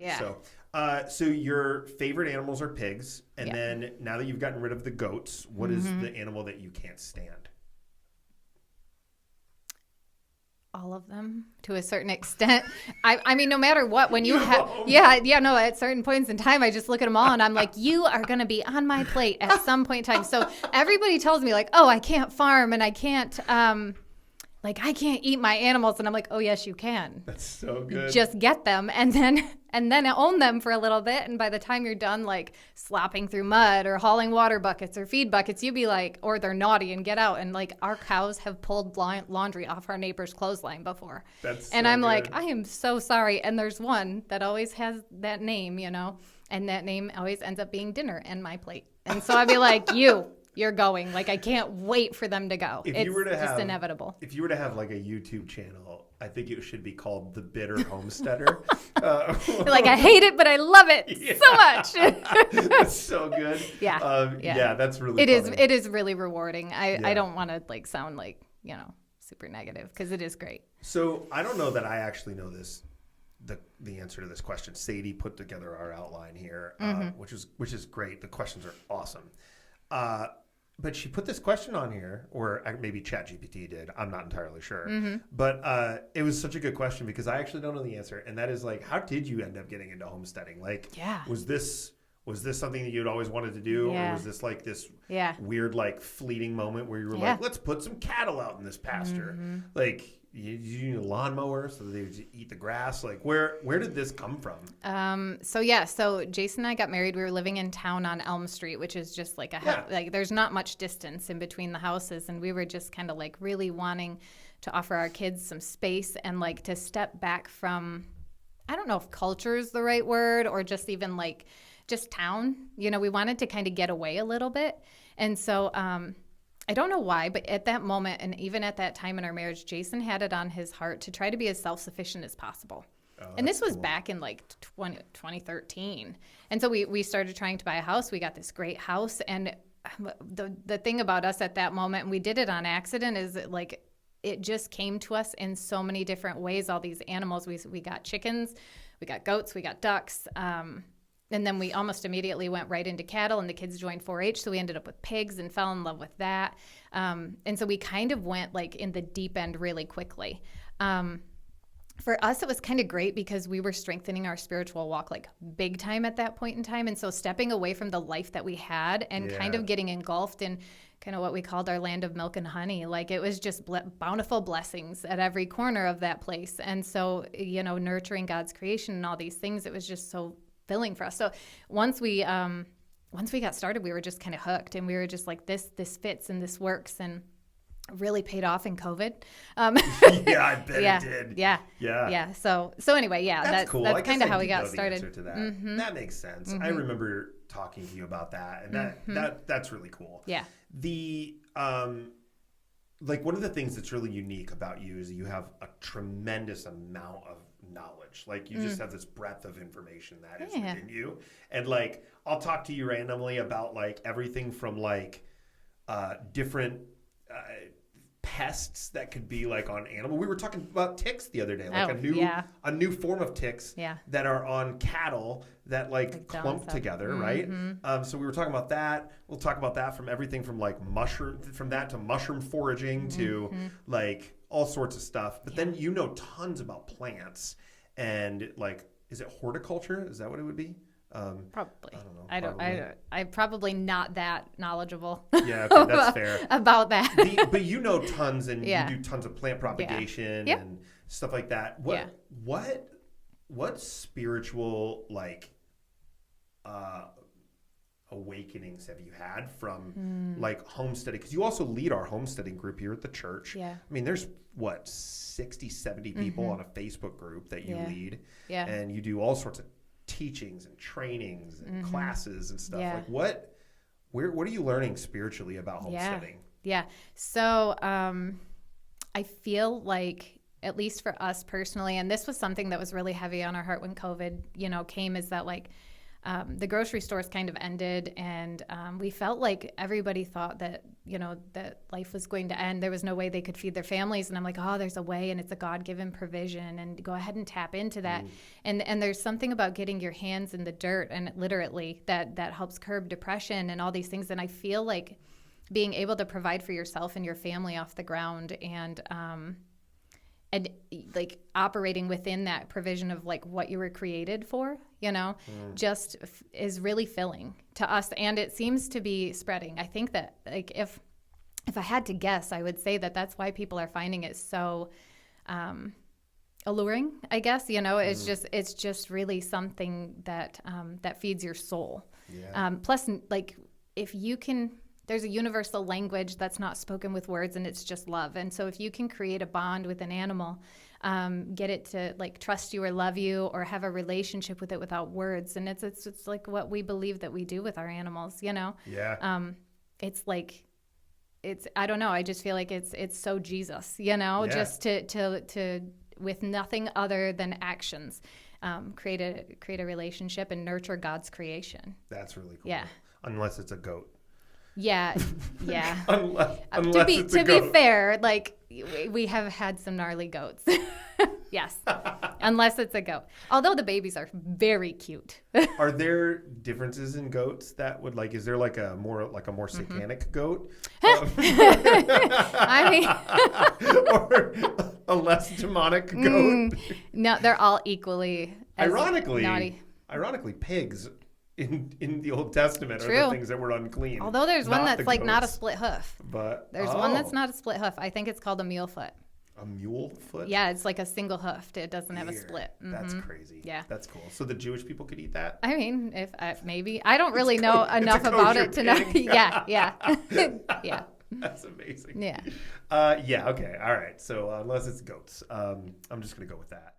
Yeah. So your favorite animals are pigs, and Yeah. then now that you've gotten rid of the goats, what is the animal that you can't stand? All of them to a certain extent. I mean, no matter what, when you have, No. no, at certain points in time, I just look at them all and I'm like, you are going to be on my plate at some point in time. So everybody tells me like, oh, I can't farm and I can't, I can't eat my animals. And I'm like, oh, yes, you can. That's so good. Just get them and then own them for a little bit. And by the time you're done, like slopping through mud or hauling water buckets or feed buckets, you'd be like, or they're naughty and get out. And like our cows have pulled laundry off our neighbor's clothesline before. That's and so I'm like, good. I am so sorry. And there's one that always has that name, and that name always ends up being dinner and my plate. And so I'd be like, you're going. Like, I can't wait for them to go. It's just inevitable. If you were to have like a YouTube channel, I think it should be called The Bitter Homesteader. Like, I hate it, but I love it so much. That's so good. Yeah. That's really funny. It is really rewarding. I don't want to like sound like, super negative because it is great. So I don't know that I actually know the answer to this question. Sadie put together our outline here, which is great. The questions are awesome. But she put this question on here, or maybe ChatGPT did. I'm not entirely sure. But it was such a good question because I actually don't know the answer. And that is like, how did you end up getting into homesteading? Like, was this something that you'd always wanted to do? Or was this like this weird, like fleeting moment where you were like, let's put some cattle out in this pasture? Like, you need a lawnmower so that they would eat the grass? Like, where did this come from? So Jason and I got married. We were living in town on Elm Street, which is just like there's not much distance in between the houses. And we were just kind of like really wanting to offer our kids some space and like to step back from, I don't know if culture is the right word or just even like just town. We wanted to kind of get away a little bit. And so, I don't know why, but at that moment and even at that time in our marriage, Jason had it on his heart to try to be as self-sufficient as possible. And this was back in like 2013. And so we started trying to buy a house. We got this great house. And the thing about us at that moment, and we did it on accident, is that like it just came to us in so many different ways, all these animals. We got chickens, we got goats, we got ducks. And then we almost immediately went right into cattle, and the kids joined 4-H, so we ended up with pigs and fell in love with that. And so we kind of went like in the deep end really quickly. For us, it was kind of great because we were strengthening our spiritual walk like big time at that point in time. And so stepping away from the life that we had and kind of getting engulfed in kind of what we called our land of milk and honey. Like it was just bountiful blessings at every corner of that place. And so, nurturing God's creation and all these things, it was just so filling for us. So once we got started, we were just kind of hooked, and we were just like, this fits and this works, and really paid off in COVID. Yeah, I bet it did. Yeah. So anyway, that's cool. That's kind of how we got started. To that. That makes sense. I remember talking to you about that, and that's really cool. Yeah. The like one of the things that's really unique about you is that you have a tremendous amount of knowledge. Like you just have this breadth of information that is within you. And like I'll talk to you randomly about like everything from like different pests that could be like on animal. We were talking about ticks the other day, like a new form of ticks that are on cattle that like clump together, right? So we were talking about that. We'll talk about that from everything from like mushroom foraging to like all sorts of stuff. But then tons about plants and like, is it horticulture? Is that what it would be? Probably. I don't know. I'm probably not that knowledge,able. Yeah, okay, that's fair. About that. But tons, and you do tons of plant propagation and stuff like that. What spiritual like awakenings have you had from like homesteading? Because you also lead our homesteading group here at the church. Yeah. I mean, there's 60, 70 people on a Facebook group that you lead. Yeah. And you do all sorts of teachings and trainings and classes and stuff. Like what are you learning spiritually about homesteading? Yeah. So I feel like, at least for us personally, and this was something that was really heavy on our heart when COVID, came, is that like the grocery stores kind of ended, and we felt like everybody thought that, that life was going to end. There was no way they could feed their families. And I'm like, oh, there's a way, and it's a God-given provision, and go ahead and tap into that. And there's something about getting your hands in the dirt, and literally that helps curb depression and all these things. And I feel like being able to provide for yourself and your family off the ground, and like operating within that provision of like what you were created for, just is really filling to us. And it seems to be spreading. I think that like if I had to guess, I would say that that's why people are finding it so alluring, I guess. It's just really something that that feeds your soul. Yeah. Plus, like, if you can, there's a universal language that's not spoken with words, and it's just love. And so if you can create a bond with an animal, get it to like trust you or love you or have a relationship with it without words, and it's like what we believe that we do with our animals, Yeah. It's like, I don't know, I just feel like it's so Jesus, just to with nothing other than actions, create a relationship and nurture God's creation. That's really cool. Yeah. Unless it's a goat. Yeah. Unless to be fair, like we have had some gnarly goats. Yes. Unless it's a goat. Although the babies are very cute. Are there differences in goats that would is there like a more satanic goat? I mean, or a less demonic goat? No, they're all equally naughty. Ironically, pigs in the Old Testament True. are the things that were unclean. Although there's one that's like not a goats. split hoof. But There's one that's not a split hoof. I think it's called a mule foot. a mule foot. Yeah, it's like a single hoofed. It doesn't have a Weird. split. That's crazy. Yeah. That's cool. So the Jewish people could eat that? I mean, if maybe I don't really know enough about it to know. Yeah. Yeah. That's amazing. Yeah. Yeah. Okay. All right. So unless it's goats, I'm just gonna go with that.